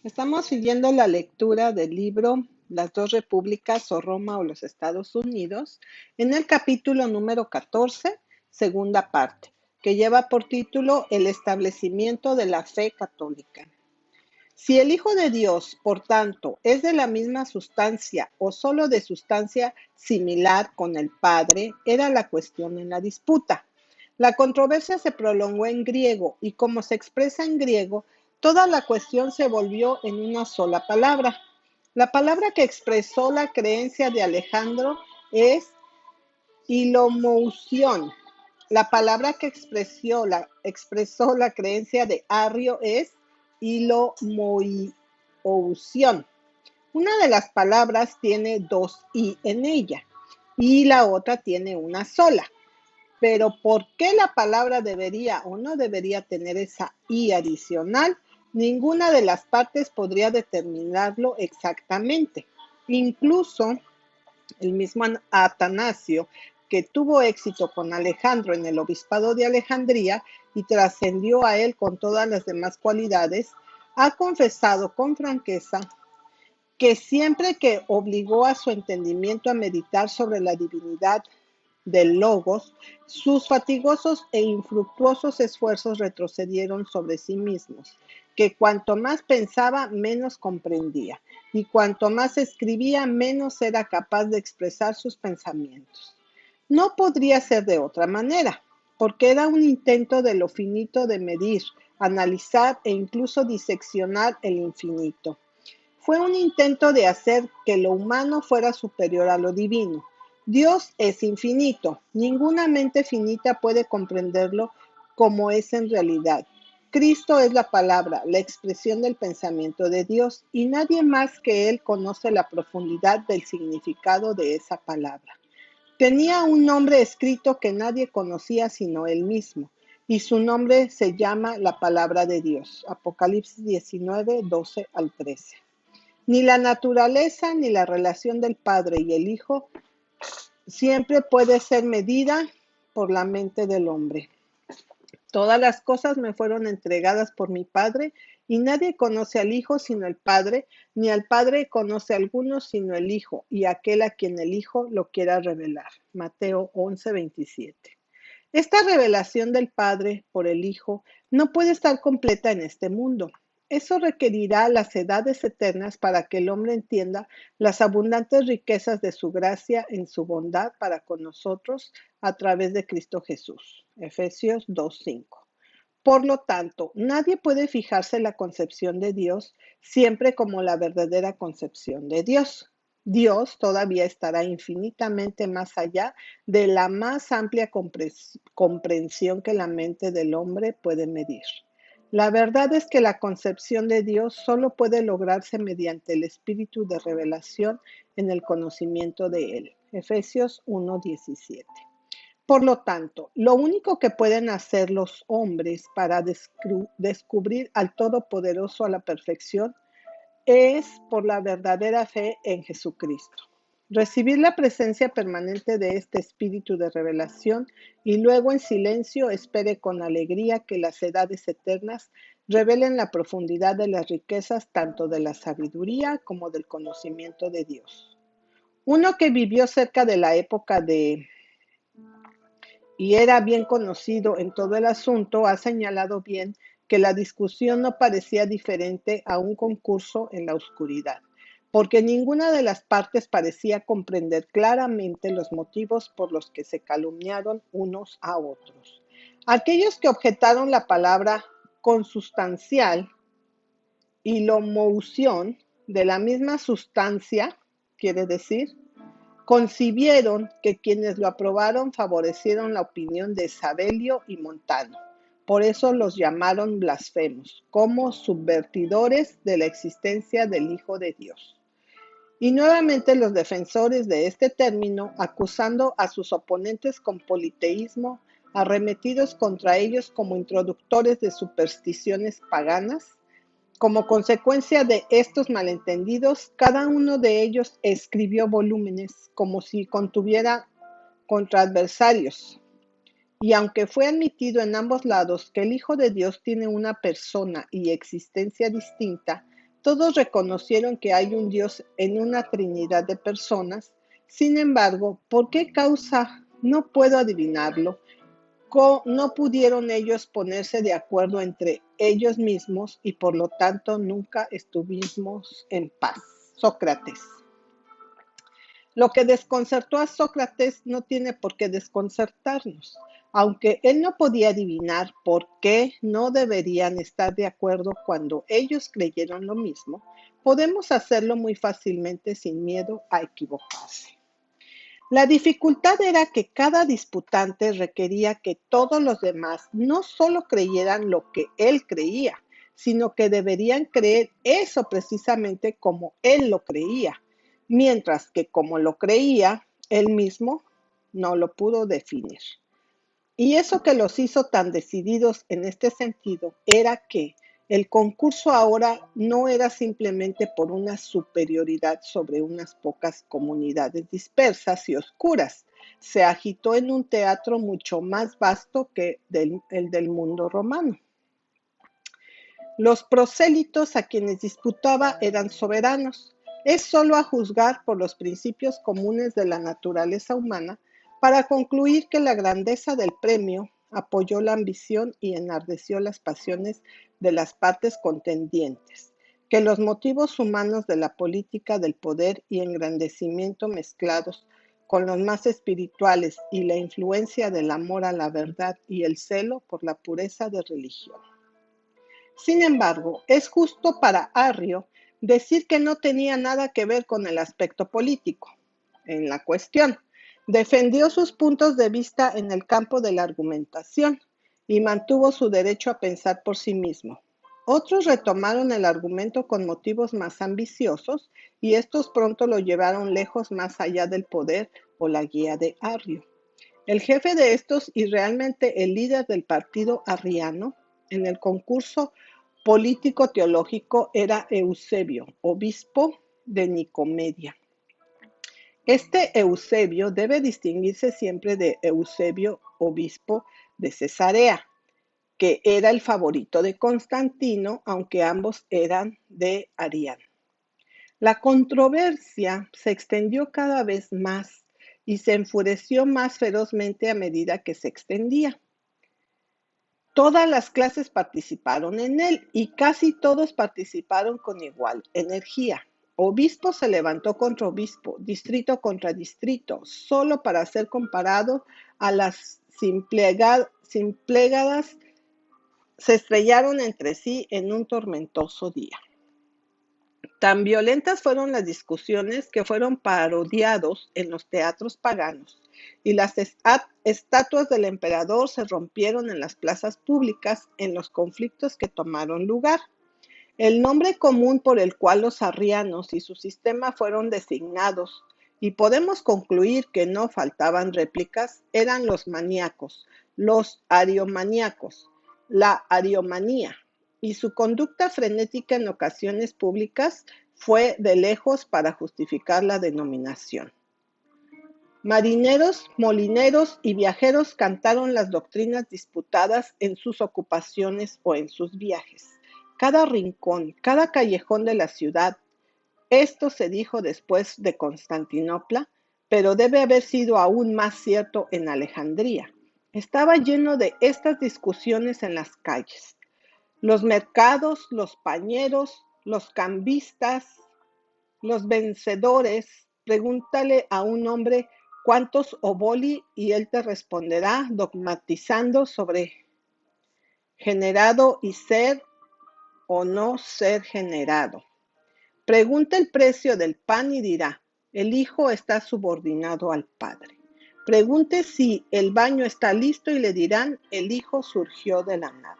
Estamos siguiendo la lectura del libro Las dos repúblicas o Roma o los Estados Unidos en el capítulo número 14, segunda parte, que lleva por título El establecimiento de la fe católica. Si el Hijo de Dios, por tanto, es de la misma sustancia o solo de sustancia similar con el Padre, era la cuestión en la disputa. La controversia se prolongó en griego y como se expresa en griego, toda la cuestión se volvió en una sola palabra. La palabra que expresó la creencia de Alejandro es hilomousión. La palabra que expresó la creencia de Arrio es hilomoiousión. Una de las palabras tiene dos i en ella y la otra tiene una sola. Pero ¿por qué la palabra debería o no debería tener esa i adicional? Ninguna de las partes podría determinarlo exactamente. Incluso el mismo Atanasio, que tuvo éxito con Alejandro en el obispado de Alejandría y trascendió a él con todas las demás cualidades, ha confesado con franqueza que siempre que obligó a su entendimiento a meditar sobre la divinidad del Logos, sus fatigosos e infructuosos esfuerzos retrocedieron sobre sí mismos, que cuanto más pensaba, menos comprendía, y cuanto más escribía, menos era capaz de expresar sus pensamientos. No podría ser de otra manera, porque era un intento de lo finito de medir, analizar e incluso diseccionar el infinito. Fue un intento de hacer que lo humano fuera superior a lo divino. Dios es infinito. Ninguna mente finita puede comprenderlo como es en realidad. Cristo es la palabra, la expresión del pensamiento de Dios, y nadie más que Él conoce la profundidad del significado de esa palabra. Tenía un nombre escrito que nadie conocía sino Él mismo, y su nombre se llama la palabra de Dios. Apocalipsis 19, 12 al 13. Ni la naturaleza ni la relación del Padre y el Hijo siempre puede ser medida por la mente del hombre. Todas las cosas me fueron entregadas por mi Padre, y nadie conoce al Hijo sino el Padre, ni al Padre conoce a alguno sino el Hijo, y aquel a quien el Hijo lo quiera revelar. Mateo 11:27. Esta revelación del Padre por el Hijo no puede estar completa en este mundo. Eso requerirá las edades eternas para que el hombre entienda las abundantes riquezas de su gracia en su bondad para con nosotros a través de Cristo Jesús. Efesios 2:5. Por lo tanto, nadie puede fijarse en la concepción de Dios siempre como la verdadera concepción de Dios. Dios todavía estará infinitamente más allá de la más amplia comprensión que la mente del hombre puede medir. La verdad es que la concepción de Dios solo puede lograrse mediante el espíritu de revelación en el conocimiento de Él. Efesios 1:17. Por lo tanto, lo único que pueden hacer los hombres para descubrir al Todopoderoso a la perfección es por la verdadera fe en Jesucristo. Recibir la presencia permanente de este espíritu de revelación y luego en silencio espere con alegría que las edades eternas revelen la profundidad de las riquezas tanto de la sabiduría como del conocimiento de Dios. Uno que vivió cerca de la época y era bien conocido en todo el asunto, ha señalado bien que la discusión no parecía diferente a un concurso en la oscuridad, porque ninguna de las partes parecía comprender claramente los motivos por los que se calumniaron unos a otros. Aquellos que objetaron la palabra consustancial y la homousión de la misma sustancia, quiere decir, concibieron que quienes lo aprobaron favorecieron la opinión de Sabelio y Montano. Por eso los llamaron blasfemos, como subvertidores de la existencia del Hijo de Dios. Y nuevamente los defensores de este término, acusando a sus oponentes con politeísmo, arremetidos contra ellos como introductores de supersticiones paganas. Como consecuencia de estos malentendidos, cada uno de ellos escribió volúmenes como si contuviera contra adversarios. Y aunque fue admitido en ambos lados que el Hijo de Dios tiene una persona y existencia distinta, Todos reconocieron que hay un Dios en una trinidad de personas. Sin embargo, ¿por qué causa? No puedo adivinarlo. No pudieron ellos ponerse de acuerdo entre ellos mismos y por lo tanto nunca estuvimos en paz. Sócrates. Lo que desconcertó a Sócrates no tiene por qué desconcertarnos. Aunque él no podía adivinar por qué no deberían estar de acuerdo cuando ellos creyeron lo mismo, podemos hacerlo muy fácilmente sin miedo a equivocarse. La dificultad era que cada disputante requería que todos los demás no solo creyeran lo que él creía, sino que deberían creer eso precisamente como él lo creía, mientras que como lo creía, él mismo no lo pudo definir. Y eso que los hizo tan decididos en este sentido era que el concurso ahora no era simplemente por una superioridad sobre unas pocas comunidades dispersas y oscuras. Se agitó en un teatro mucho más vasto que el del mundo romano. Los prosélitos a quienes disputaba eran soberanos. Es solo a juzgar por los principios comunes de la naturaleza humana para concluir que la grandeza del premio apoyó la ambición y enardeció las pasiones de las partes contendientes, que los motivos humanos de la política del poder y engrandecimiento mezclados con los más espirituales y la influencia del amor a la verdad y el celo por la pureza de religión. Sin embargo, es justo para Arrio decir que no tenía nada que ver con el aspecto político en la cuestión. Defendió sus puntos de vista en el campo de la argumentación y mantuvo su derecho a pensar por sí mismo. Otros retomaron el argumento con motivos más ambiciosos y estos pronto lo llevaron lejos más allá del poder o la guía de Arrio. El jefe de estos y realmente el líder del partido arriano en el concurso político-teológico era Eusebio, obispo de Nicomedia. Este Eusebio debe distinguirse siempre de Eusebio, obispo de Cesarea, que era el favorito de Constantino, aunque ambos eran de Ariano. La controversia se extendió cada vez más y se enfureció más ferozmente a medida que se extendía. Todas las clases participaron en él y casi todos participaron con igual energía. Obispo se levantó contra obispo, distrito contra distrito, solo para ser comparado a las simplegadas se estrellaron entre sí en un tormentoso día. Tan violentas fueron las discusiones que fueron parodiados en los teatros paganos y las estatuas del emperador se rompieron en las plazas públicas en los conflictos que tomaron lugar. El nombre común por el cual los arrianos y su sistema fueron designados, y podemos concluir que no faltaban réplicas, eran los maníacos, los ariomaníacos, la ariomanía, y su conducta frenética en ocasiones públicas fue de lejos para justificar la denominación. Marineros, molineros y viajeros cantaron las doctrinas disputadas en sus ocupaciones o en sus viajes. Cada rincón, cada callejón de la ciudad, esto se dijo después de Constantinopla, pero debe haber sido aún más cierto en Alejandría. Estaba lleno de estas discusiones en las calles. Los mercados, los pañeros, los cambistas, los vencedores. Pregúntale a un hombre cuántos oboli y él te responderá dogmatizando sobre generado y ser o no ser generado. Pregunta el precio del pan y dirá, el hijo está subordinado al padre. Pregunte si el baño está listo y le dirán, el hijo surgió de la nada.